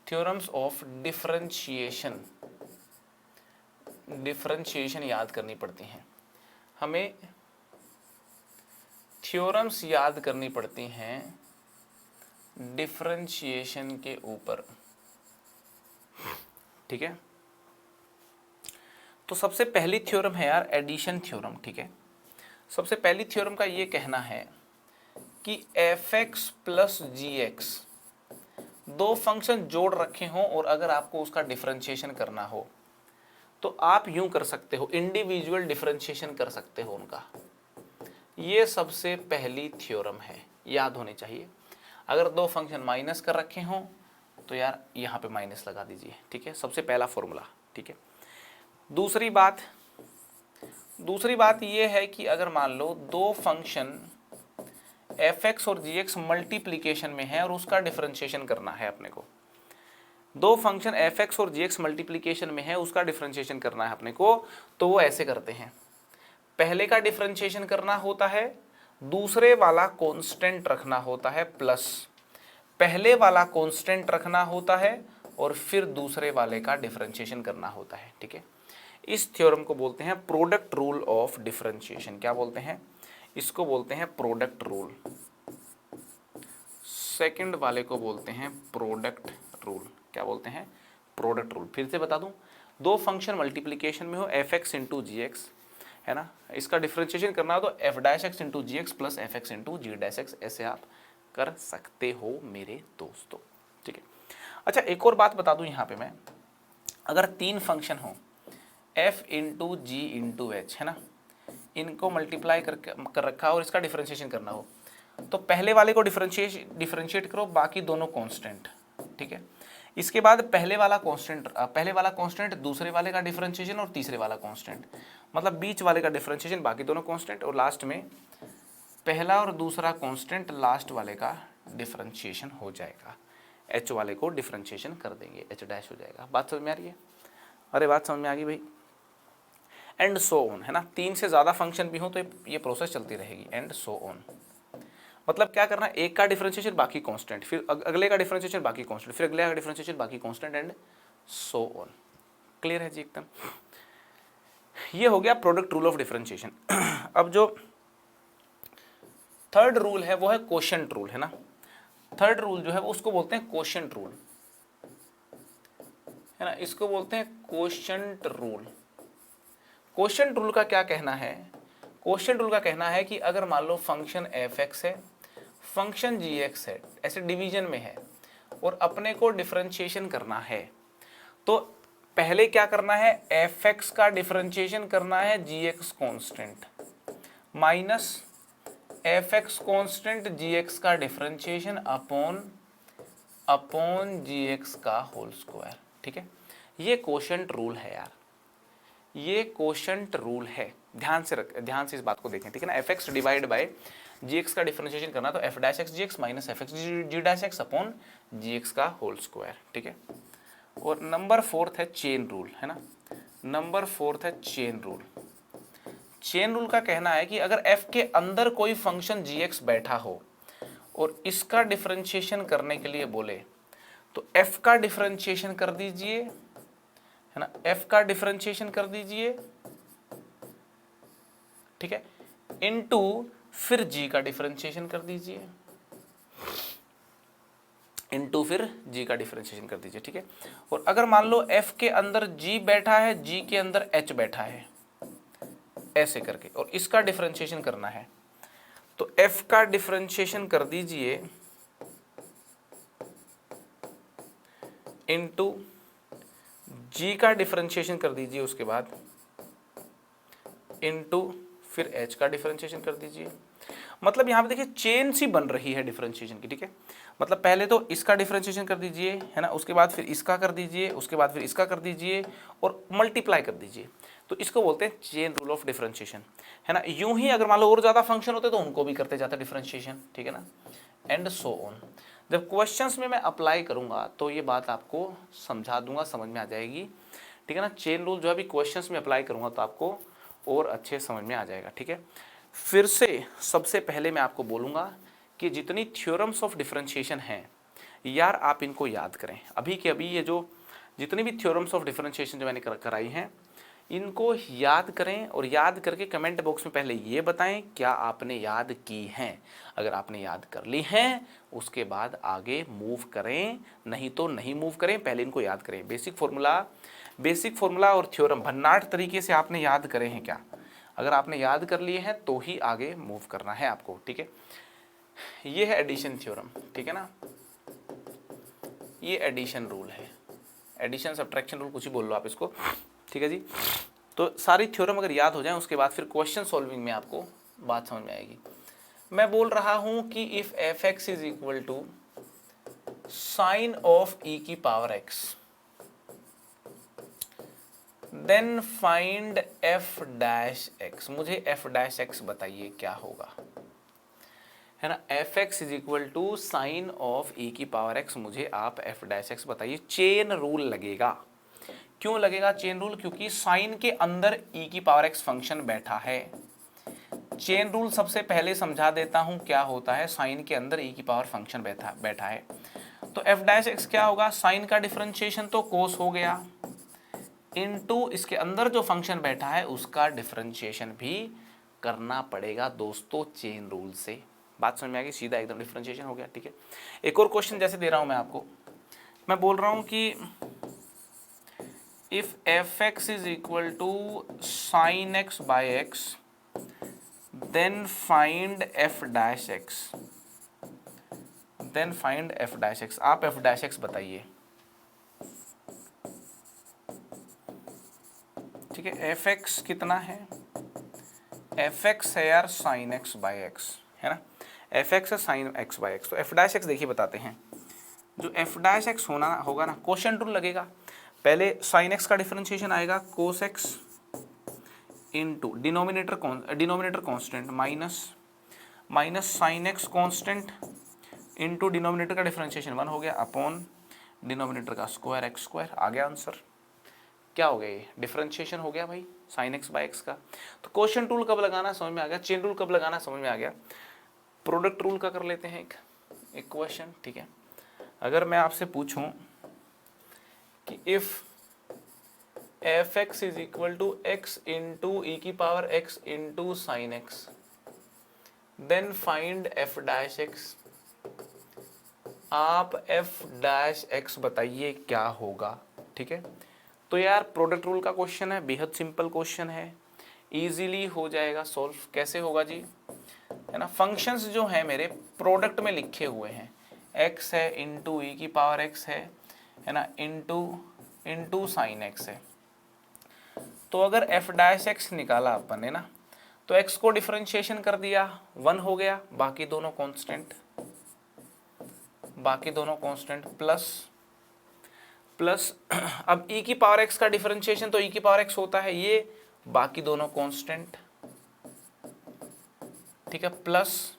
थ्योरम्स ऑफ डिफरेंशिएशन याद करनी पड़ती हैं, हमें थ्योरम्स याद करनी पड़ती हैं डिफरेंशिएशन के ऊपर, ठीक है। तो सबसे पहली थ्योरम है यार एडिशन थ्योरम, ठीक है। सबसे पहली थ्योरम का ये कहना है कि fx प्लस gx, 2 फंक्शन जोड़ रखे हों और अगर आपको उसका डिफरेंशिएशन करना हो तो आप यूं कर सकते हो, इंडिविजुअल डिफरेंशिएशन कर सकते हो उनका। ये सबसे पहली थ्योरम है, याद होनी चाहिए। अगर 2 फंक्शन माइनस कर रखे हों तो यार यहाँ पे माइनस लगा दीजिए, ठीक है। सबसे पहला फॉर्मूला, ठीक है। दूसरी बात ये है कि अगर मान लो 2 फंक्शन fx और gx मल्टीप्लिकेशन में है और उसका डिफरेंशिएशन करना है अपने को। 2 फंक्शन fx और gx मल्टीप्लिकेशन में है, उसका डिफरेंशिएशन करना है अपने को, तो वो ऐसे करते हैं। पहले का डिफरेंशिएशन करना होता है, दूसरे वाला कांस्टेंट रखना होता है प्लस, पहले वाला कांस्टेंट रखना होता है और फिर दूसरे वाले का डिफरेंशिएशन करना होता है, ठीक है। इस थ्योरम को बोलते हैं प्रोडक्ट रूल ऑफ डिफरेंशिएशन। क्या बोलते हैं? इसको बोलते हैं प्रोडक्ट रूल। सेकंड वाले को बोलते हैं प्रोडक्ट रूल। क्या बोलते हैं? Product rule. फिर से बता दूं, 2 फंक्शन मल्टीप्लिकेशन में हो fx इंटू जी एक्स, है ना, इसका डिफरेंशिएशन करना हो तो f dash x into g x plus f x into g dash x, ऐसे आप कर सकते हो मेरे दोस्तों, ठीक है। अच्छा एक और बात बता दूं यहाँ पे मैं, अगर 3 फंक्शन हो f इंटू जी इंटू एच, है ना, इनको मल्टीप्लाई कर रखा और इसका डिफरेंशिएशन करना हो तो पहले वाले को डिफरेंशिएट करो, बाकी दोनों कांस्टेंट, ठीक है। इसके बाद पहले वाला कांस्टेंट, दूसरे वाले का डिफरेंशिएशन और तीसरे वाला कांस्टेंट, मतलब बीच वाले का डिफरेंशिएशन, बाकी दोनों कांस्टेंट, और लास्ट में पहला और दूसरा कांस्टेंट, लास्ट वाले का डिफरेंशिएशन हो जाएगा। एच वाले को डिफरेंशिएशन कर देंगे, एच डैश हो जाएगा। बात समझ में आ रही है? अरे बात समझ में आ गई भाई। एंड सो ऑन, है ना, 3 से ज़्यादा फंक्शन भी हो तो ये प्रोसेस चलती रहेगी, एंड सो ऑन। मतलब क्या करना है, एक का डिफरेंशिएशन बाकी कांस्टेंट, फिर अगले का डिफरेंशिएशन बाकी कांस्टेंट, फिर अगले का डिफरेंशिएशन बाकी constant, and so on. Clear है जी एकदम? ये हो गया प्रोडक्ट रूल ऑफ डिफरेंशिएशन। अब जो थर्ड रूल है वो है कोशेंट रूल, है ना। थर्ड रूल जो है वो उसको बोलते हैं कोशेंट रूल, है ना, इसको बोलते हैं कोशेंट रूल। कोशेंट रूल का क्या कहना है? कोशेंट रूल का कहना है कि अगर मान लो फंक्शन एफ एक्स है, फंक्शन जी एक्स है, ऐसे डिवीजन में है, और अपने को डिफरेंशिएशन करना है, तो पहले क्या करना है, एफ एक्स का डिफरेंशिएशन करना है g x constant minus F x constant g x का डिफरेंशिएशन अपॉन जी एक्स का होल स्क्वायर। ठीक है, ये कोशेंट रूल है यार, ये कोशेंट रूल है। ध्यान से इस बात को देखें, ठीक है ना। F x divide by g x का डिफरेंशिएशन करना, तो f dash x g x minus F x g dash x upon g x का होल स्क्वायर। ठीक है, और नंबर 4 है चेन रूल, है ना। नंबर 4 है चेन रूल। चेन रूल का कहना है कि अगर f के अंदर कोई फंक्शन gx बैठा हो और इसका डिफरेंशिएशन करने के लिए बोले, तो f का डिफरेंशिएशन कर दीजिए, है ना, f का डिफरेंशिएशन कर दीजिए, ठीक है, इनटू फिर g का डिफरेंशिएशन कर दीजिए, इनटू फिर g का डिफरेंशिएशन कर दीजिए। ठीक है, और अगर मान लो f के अंदर g बैठा है, g के अंदर h बैठा है, ऐसे करके, और इसका डिफरेंशिएशन करना है, तो f का डिफरेंशिएशन कर दीजिए इनटू g का डिफरेंशिएशन कर दीजिए, उसके बाद इनटू फिर h का डिफरेंशिएशन कर दीजिए। मतलब यहाँ पे देखिए चेन सी बन रही है डिफरेंशिएशन की। ठीक है, मतलब पहले तो इसका डिफरेंशिएशन कर दीजिए, है ना, उसके बाद फिर इसका कर दीजिए, उसके बाद फिर इसका कर दीजिए, और मल्टीप्लाई कर दीजिए। तो इसको बोलते हैं चेन रूल ऑफ डिफरेंशिएशन, है ना। यूं ही अगर मान लो और ज़्यादा फंक्शन होते तो उनको भी करते जाते डिफरेंशिएशन, ठीक है ना, एंड सो ऑन। जब क्वेश्चंस में मैं अप्लाई करूंगा तो ये बात आपको समझा दूंगा, समझ में आ जाएगी, ठीक है ना। चेन रूल जो अभी क्वेश्चंस में अप्लाई करूंगा तो आपको और अच्छे समझ में आ जाएगा। ठीक है, फिर से सबसे पहले मैं आपको बोलूँगा कि जितनी थ्योरम्स ऑफ डिफरेंशिएशन हैं यार, आप इनको याद करें। अभी के अभी ये जो जितनी भी थ्योरम्स ऑफ डिफरेंशिएशन जो मैंने कराई हैं, इनको याद करें, और याद करके कमेंट बॉक्स में पहले ये बताएं क्या आपने याद की हैं। अगर आपने याद कर ली हैं उसके बाद आगे मूव करें, नहीं तो नहीं मूव करें, पहले इनको याद करें। बेसिक फॉर्मूला और थ्योरम भन्नाट तरीके से आपने याद करे हैं क्या? अगर आपने याद कर लिए हैं तो ही आगे मूव करना है आपको। ठीक है, ये है एडिशन थ्योरम, ठीक है ना, ये एडिशन रूल है, एडिशन सब्ट्रैक्शन रूल कुछ ही बोल लो आप इसको, ठीक है जी। तो सारी थ्योरम अगर याद हो जाए उसके बाद फिर क्वेश्चन सॉल्विंग में आपको बात समझ में आएगी। मैं बोल रहा हूं कि if f x is equal to sine of e की power x, then find f dash x. मुझे एफ डैश एक्स बताइए क्या होगा, है ना। F x is equal to sine of e की पावर एक्स, मुझे आप एफ डैश एक्स बताइए। चेन रूल लगेगा। क्यों लगेगा चेन रूल? क्योंकि साइन के अंदर ई की पावर एक्स फंक्शन बैठा है। चेन रूल सबसे पहले समझा देता हूं क्या होता है। साइन के अंदर ई की पावर फंक्शन बैठा है, तो एफ डैश एक्स क्या होगा, साइन का डिफरेंशिएशन तो कोस हो गया, इनटू इसके अंदर जो फंक्शन बैठा है उसका डिफरेंशिएशन भी करना पड़ेगा दोस्तों, चेन रूल से। बात समझ में आ गई? सीधा एकदम डिफरेंशिएशन हो गया। ठीक है, एक और क्वेश्चन जैसे दे रहा हूं मैं आपको, मैं बोल रहा हूं कि if f x is equal to sine x by x, then find f dash x, then find f dash x. आप एफ डैश एक्स बताइए, ठीक है। एफ एक्स कितना है? एफ एक्स है यार साइन एक्स बाय एक्स, है ना, एफ एक्स है साइन एक्स बाय एक्स। तो एफ डैश एक्स देखिए बताते हैं, जो एफ डैश एक्स होना होगा ना, कोशेंट रूल लगेगा। पहले साइन एक्स का डिफरेंशिएशन आएगा cos x into denominator constant minus sine x constant into denominator का डिफरेंशिएशन 1 हो गया अपॉन डिनोमिनेटर का स्क्वायर एक्स स्क्वायर। आ गया आंसर। क्या हो गया, ये डिफरेंशिएशन हो गया भाई साइन एक्स बाय एक्स का। तो कोशेंट रूल कब लगाना समझ में आ गया, चेन रूल कब लगाना समझ में आ गया। प्रोडक्ट रूल का कर लेते हैं एक क्वेश्चन, ठीक है। अगर मैं आपसे पूछूं कि if f x is equal to x into e की power x into sine x then find f dash x, आप एफ डैश एक्स बताइए क्या होगा, ठीक है। तो यार प्रोडक्ट रूल का क्वेश्चन है, बेहद सिंपल क्वेश्चन है, इजीली हो जाएगा सॉल्व। कैसे होगा जी, है ना। फंक्शंस जो है मेरे प्रोडक्ट में लिखे हुए हैं, एक्स है इंटू ई की पावर एक्स है ना, इंटू साइन एक्स है। तो अगर एफ डैश एक्स निकाला अपन ने ना, तो एक्स को डिफरेंशिएशन कर दिया 1 हो गया, बाकी दोनों कांस्टेंट प्लस अब e की पावर x का डिफरेंशिएशन तो e की पावर x होता है, ये बाकी दोनों कांस्टेंट, ठीक है, प्लस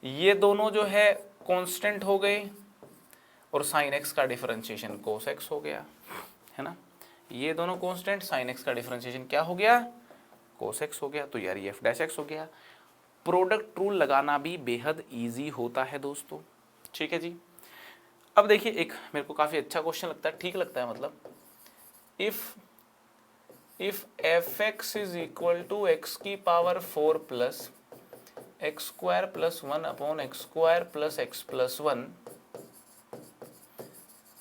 ये दोनों जो है कांस्टेंट हो गए और साइन x का डिफरेंशिएशन कोस x हो गया, है ना। ये दोनों कांस्टेंट, साइन x का डिफरेंशिएशन क्या हो गया, कोस x हो गया। तो यार ये f डैश x हो गया। प्रोडक्ट रूल लगाना भी बेहद इजी होता है दोस्तों, ठीक है जी। अब देखिए एक मेरे को काफ़ी अच्छा क्वेश्चन लगता है, ठीक लगता है, मतलब if f x is equal to x की power 4 plus x square plus 1 upon x square plus x plus 1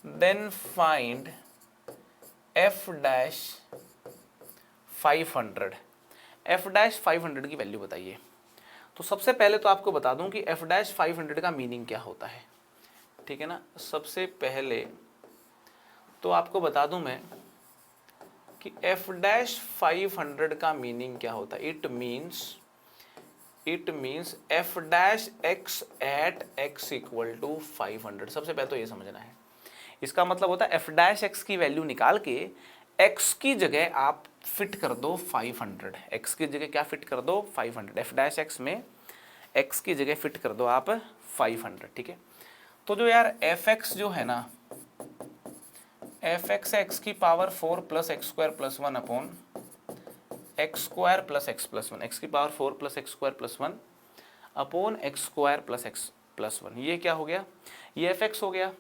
then find f dash 500, f dash 500 की वैल्यू बताइए। तो सबसे पहले तो आपको बता दूं कि एफ डैश 500 का मीनिंग क्या होता है, ठीक है ना। सबसे पहले तो आपको बता दूं मैं कि एफ डैश 500 का मीनिंग क्या होता है। It means f dash x at x equal to 500। सबसे पहले तो ये समझना है, इसका मतलब होता है एफ डैश एक्स की वैल्यू निकाल के एक्स की जगह आप फिट कर दो 500, एक्स की जगह क्या फिट कर दो 500, एफ डैश एक्स में एक्स की जगह फिट कर दो आप 500, ठीक है। तो जो यार एफ एक्स जो है ना, एफ एक्स है एक्स की power 4 plus x square plus 1 upon x square plus x plus 1, x की power 4 plus x square plus 1 upon x square plus x plus 1, ये क्या हो गया, ये एफ एक्स हो गया।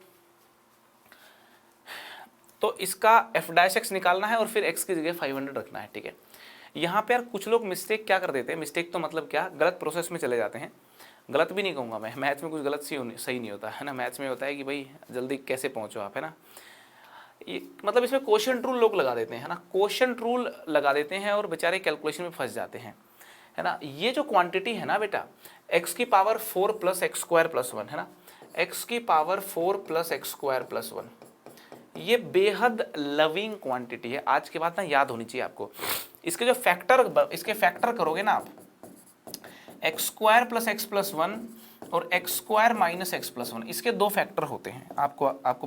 तो इसका एफ डैश एक्स निकालना है और फिर एक्स की जगह 500 रखना है, ठीक है। यहाँ पे यार कुछ लोग मिस्टेक क्या कर देते हैं, मिस्टेक तो मतलब क्या, गलत प्रोसेस में चले जाते हैं। गलत भी नहीं कहूँगा मैं, मैथ्स में कुछ गलत सही नहीं होता है ना। मैथ्स में होता है कि भाई जल्दी कैसे पहुँचो आप, है ना। ये मतलब इसमें क्वोशिएंट रूल लोग लगा देते हैं, है ना, क्वोशिएंट रूल लगा देते हैं और बेचारे कैलकुलेशन में फंस जाते हैं, है ना। ये जो क्वांटिटी है ना बेटा, एक्स की power 4 plus x square plus 1, है ना, एक्स की power 4 plus x square plus 1, ये बेहद लविंग क्वांटिटी है। आज के बाद ना याद होनी चाहिए आपको। इसके जो इसके फैक्टर करोगे ना आप, x square plus x plus 1 और x square minus x plus 1, इसके दो फैक्टर होते हैं। आपको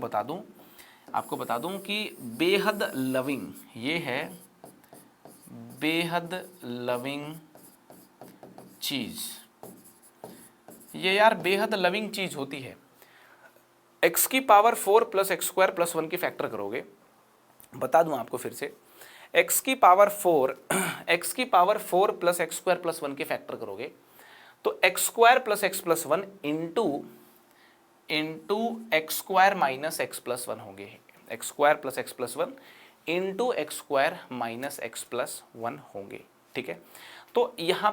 बता दूं कि बेहद लविंग, ये है बेहद लविंग चीज, ये यार बेहद लविंग चीज होती है। एक्स की power 4 plus x square plus 1 की फैक्टर करोगे, बता दूं आपको फिर से, एक्स की power 4 plus x square plus 1 की फैक्टर करोगे तो x square plus x plus 1 into x square minus x plus 1 होंगे। X square plus x plus 1 into x square minus x plus 1 होंगे, ठीक है। तो यहाँ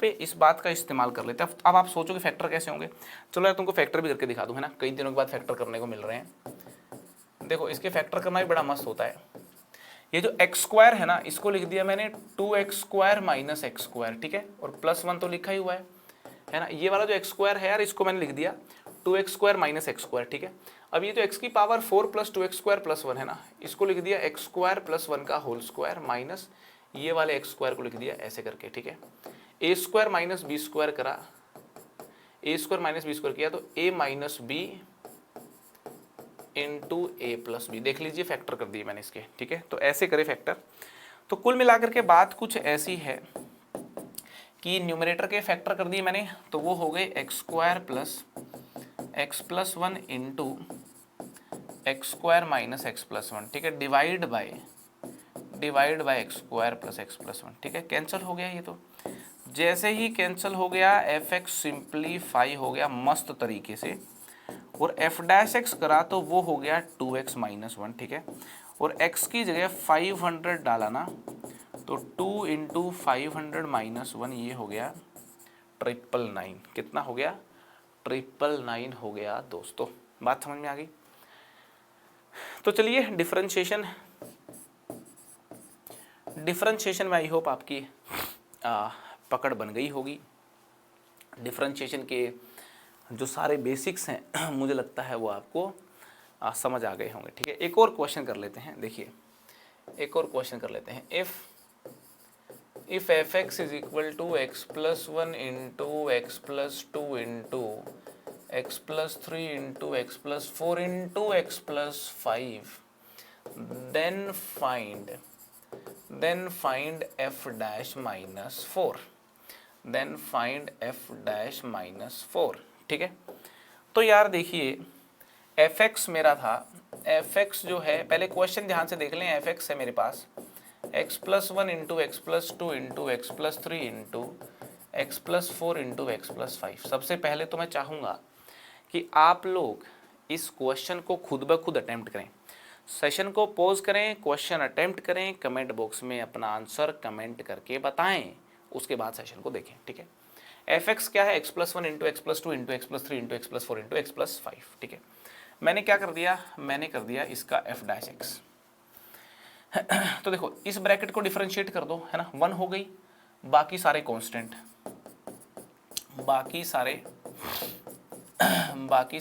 पे इस बात का इस्तेमाल कर लेते हैं। अब आप सोचो कि फैक्टर कैसे होंगे। चलो यार तुमको फैक्टर भी करके दिखा दूँ, है ना, कई दिनों के बाद फैक्टर करने को मिल रहे हैं। देखो इसके फैक्टर करना भी बड़ा मस्त होता है। ये जो एक्स स्क्वायर है ना, इसको लिख दिया मैंने 2x square minus x square, ठीक है, और प्लस 1 तो लिखा ही हुआ है ना। ये वाला जो एक्स स्क्वायर है यार, इसको मैंने लिख दिया 2x square minus x square, ठीक है। अब ये जो x की power 4 plus 2x square plus 1 है ना, इसको लिख दिया एक्स स्क्वायर प्लस 1 का होल स्क्वायर माइनस ये वाले एक्स स्क्वायर को लिख दिया ऐसे करके, ठीक है। ए स्क्वायर माइनस बी स्क्वायर करा, ए स्क्वायर माइनस बी स्क्वायर किया तो ए माइनस बी इंटू ए प्लस बी, देख लीजिए फैक्टर कर दिए मैंने इसके, ठीक है। तो ऐसे करे फैक्टर। तो कुल मिलाकर के बात कुछ ऐसी है कि न्यूमरेटर के फैक्टर कर दिए मैंने, तो वो हो गए x square plus one into x square minus x plus one, ठीक है, divide by x square plus x plus one, ठीक है। कैंसिल हो गया ये, तो जैसे ही कैंसिल हो गया एफ एक्स सिंप्लीफाई हो गया मस्त तरीके से, और एफ डैश एक्स करा तो वो हो गया 2x माइनस वन, ठीक है। और x की जगह 500 डाला ना, तो 2 इंटू 500 माइनस वन, ये हो गया 999। कितना हो गया? 999 हो गया दोस्तों। बात समझ में आ गई? तो चलिए डिफरेंशिएशन में आई होप आपकी पकड़ बन गई होगी। डिफरेंशिएशन के जो सारे बेसिक्स हैं मुझे लगता है वो आपको समझ आ गए होंगे, ठीक है। एक और क्वेश्चन कर लेते हैं, देखिए एक और क्वेश्चन कर लेते हैं। If f x is equal to x plus one into x plus two into x plus three into x plus four into x plus five, then find f dash minus four, then find f dash minus four, ठीक है। तो यार देखिए F X मेरा था, F x जो है, पहले क्वेश्चन ध्यान से देख लें। एफ एक्स है मेरे पास x plus one into x plus two into x plus three into x plus four into x plus five. सबसे पहले तो मैं चाहूँगा कि आप लोग इस क्वेश्चन को खुद ब खुद अटेम्प्ट करें, सेशन को पॉज करें, क्वेश्चन अटेम्प्ट करें, कमेंट बॉक्स में अपना आंसर कमेंट करके बताएं, उसके बाद सेशन को देखें, ठीक है। एफ एक्स क्या है? X plus one into x plus two into x plus three into x plus four into x plus five, ठीक है। मैंने क्या कर दिया? मैंने कर दिया इसका एफ डैश एक्स। तो देखो इस ब्रैकेट को डिफरेंशिएट कर दो, है ना, वन हो गई, बाकी सारे कांस्टेंट, बाकी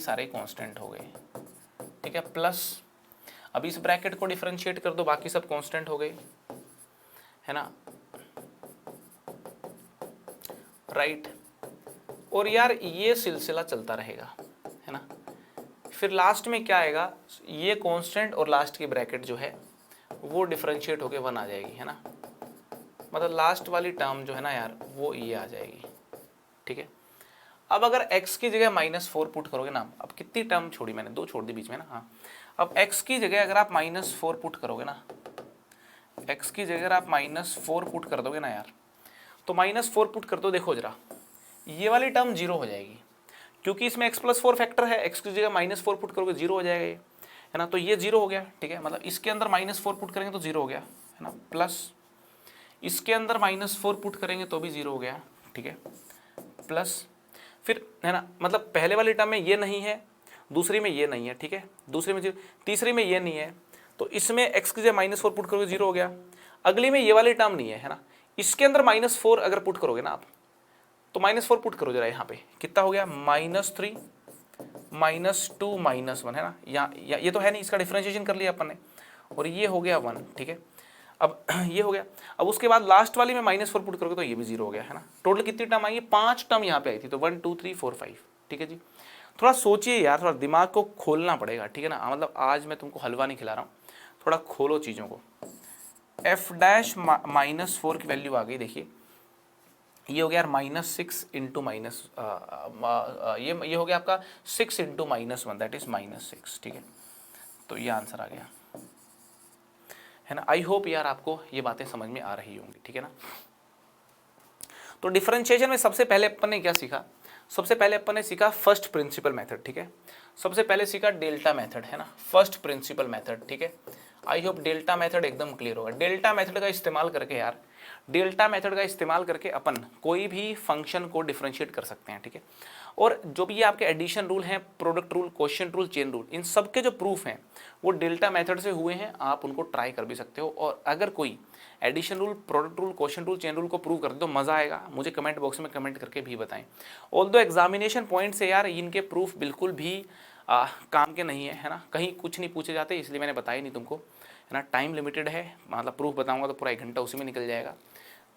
सारे कांस्टेंट हो गए, ठीक है। प्लस अब इस ब्रैकेट को डिफरेंशिएट कर दो, बाकी सब कांस्टेंट हो गए, है ना, राइट। और यार ये सिलसिला चलता रहेगा, है ना। फिर लास्ट में क्या आएगा? ये कांस्टेंट और लास्ट की ब्रैकेट जो है वो डिफरेंशिएट होके वन आ जाएगी, है ना। मतलब लास्ट वाली टर्म जो है ना यार वो ये आ जाएगी, ठीक है। अब अगर x की जगह -4 पुट करोगे ना, अब कितनी टर्म छोड़ी मैंने? दो छोड़ दी बीच में ना, हाँ। अब x की जगह अगर आप -4 पुट करोगे ना, x की जगह अगर आप -4 पुट कर दोगे ना यार, तो -4 पुट कर दो, देखो जरा ये वाली टर्म जीरो हो जाएगी, क्योंकि इसमें x प्लस 4 फैक्टर है। x की जगह -4 पुट करोगे जीरो हो जाएगा ये, है ना। तो ये जीरो हो गया, ठीक है। मतलब इसके अंदर -4 पुट करेंगे तो जीरो हो गया, है ना। प्लस इसके अंदर -4 पुट करेंगे तो भी जीरो हो गया, ठीक है। प्लस फिर, है ना, मतलब पहले वाली टर्म में ये नहीं है, दूसरी में ये नहीं है, ठीक है, दूसरी में जीरो, तीसरी में ये नहीं है, तो इसमें x की जगह -4 पुट करोगे जीरो हो गया। अगली में ये वाली टर्म नहीं है ना, इसके अंदर -4 अगर पुट करोगे ना आप, तो -4 पुट करो जरा, यहाँ पे कितना हो गया? -3 -2 -1, है ना। यहाँ ये तो है नहीं, इसका डिफरेंशिएशन कर लिया अपन ने, और ये हो गया 1, ठीक है। अब ये हो गया। अब उसके बाद लास्ट वाली में -4 पुट करोगे तो ये भी जीरो हो गया, है ना। टोटल कितनी टर्म आई है? 5 टर्म यहाँ पे आई थी, तो 1 2 3 4 5, ठीक है जी। थोड़ा सोचिए यार, थोड़ा दिमाग को खोलना पड़ेगा, ठीक है ना। मतलब आज मैं तुमको हलवा नहीं खिला रहा हूँ, थोड़ा खोलो चीज़ों को। एफ डैश -4 की वैल्यू आ गई, देखिए ये हो गया यार -6 इंटू माइनस, ये हो गया आपका 6 इंटू -1, दैट इज -6, ठीक है। तो ये आंसर आ गया, है ना। आई होप यार आपको ये बातें समझ में आ रही होंगी, ठीक है ना। तो डिफरेंशिएशन में सबसे पहले अपन ने क्या सीखा? सबसे पहले अपन ने सीखा फर्स्ट प्रिंसिपल मेथड, ठीक है। सबसे पहले सीखा डेल्टा मेथड, है ना, फर्स्ट प्रिंसिपल मेथड, ठीक है। आई होप डेल्टा मेथड एकदम क्लियर होगा। डेल्टा मेथड का इस्तेमाल करके यार, डेल्टा मेथड का इस्तेमाल करके अपन कोई भी फंक्शन को डिफरेंशिएट कर सकते हैं, ठीक है। और जो भी आपके एडिशन रूल हैं, product rule, quotient rule, chain rule, इन सब के जो प्रूफ हैं वो डेल्टा मेथड से हुए हैं। आप उनको ट्राई कर भी सकते हो, और अगर कोई addition rule, product rule, quotient rule, chain rule को प्रूव कर दे तो मज़ा आएगा। मुझे कमेंट बॉक्स में कमेंट करके भी बताएं। ऑल्दो एग्जामिनेशन पॉइंट से यार इनके प्रूफ बिल्कुल भी काम के नहीं है ना, कहीं कुछ नहीं पूछे जाते, इसलिए मैंने बताया नहीं तुमको, है ना। टाइम लिमिटेड है, मतलब प्रूफ बताऊंगा तो पूरा 1 घंटा उसी में निकल जाएगा,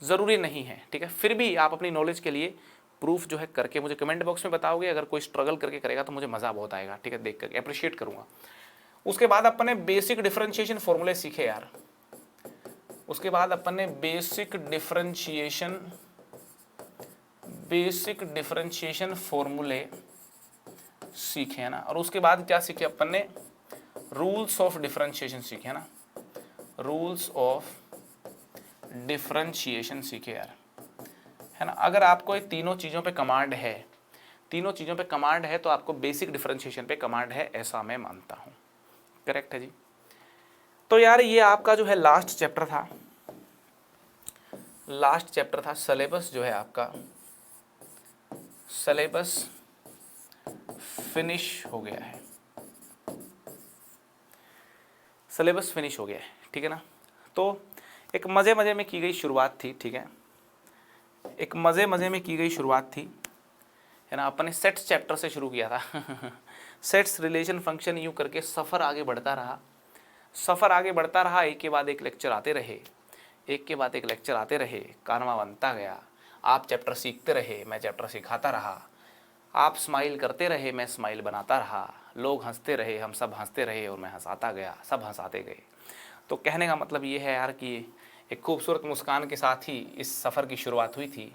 ज़रूरी नहीं है, ठीक है। फिर भी आप अपनी नॉलेज के लिए प्रूफ जो है करके मुझे कमेंट बॉक्स में बताओगे। अगर कोई स्ट्रगल करके करेगा तो मुझे मज़ा बहुत आएगा, ठीक है, देख करके अप्रिशिएट करूँगा। उसके बाद अपन ने बेसिक डिफरेंशिएशन फॉर्मूले सीखे यार, उसके बाद अपन ने बेसिक डिफरेंशिएशन फॉर्मूले सीखे है ना, और उसके बाद क्या सीखे अपन ने, रूल्स ऑफ डिफरेंशिएशन सीखे है ना, रूल्स ऑफ डिफरेंशिएशन सीखे यार, है ना। अगर आपको ये तीनों चीज़ों पे कमांड है, तीनों चीज़ों पे कमांड है, तो आपको बेसिक डिफरेंशिएशन पे कमांड है, ऐसा मैं मानता हूँ। करेक्ट है जी। तो यार ये आपका जो है लास्ट चैप्टर था, लास्ट चैप्टर था। सिलेबस जो है आपका, सिलेबस फिनिश हो गया है, सिलेबस फिनिश हो गया है, ठीक है ना। तो एक मज़े मज़े में की गई शुरुआत थी, ठीक है, एक मज़े मज़े में की गई शुरुआत थी, है ना। अपन ने सेट्स चैप्टर से शुरू किया था सेट्स, रिलेशन, फंक्शन, यूँ करके सफ़र आगे बढ़ता रहा, सफ़र आगे बढ़ता रहा, एक के बाद एक लेक्चर आते रहे, एक के बाद एक लेक्चर आते रहे, कारवा बनता गया। आप चैप्टर सीखते रहे, मैं चैप्टर सिखाता रहा, आप स्माइल करते रहे, मैं स्माइल बनाता रहा, लोग हंसते रहे, हम सब हंसते रहे और मैं हंसाता गया, सब हंसाते गए। तो कहने का मतलब ये है यार कि एक खूबसूरत मुस्कान के साथ ही इस सफ़र की शुरुआत हुई थी।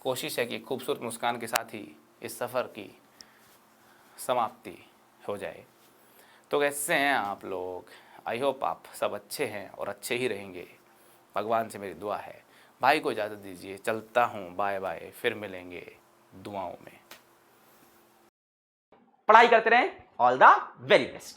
कोशिश है कि खूबसूरत मुस्कान के साथ ही इस सफ़र की समाप्ति हो जाए। तो कैसे हैं आप लोग? आई होप आप सब अच्छे हैं और अच्छे ही रहेंगे, भगवान से मेरी दुआ है। भाई को इजाज़त दीजिए, चलता हूँ, बाय बाय, फिर मिलेंगे दुआओं में। पढ़ाई करते रहें, ऑल द वेरी बेस्ट।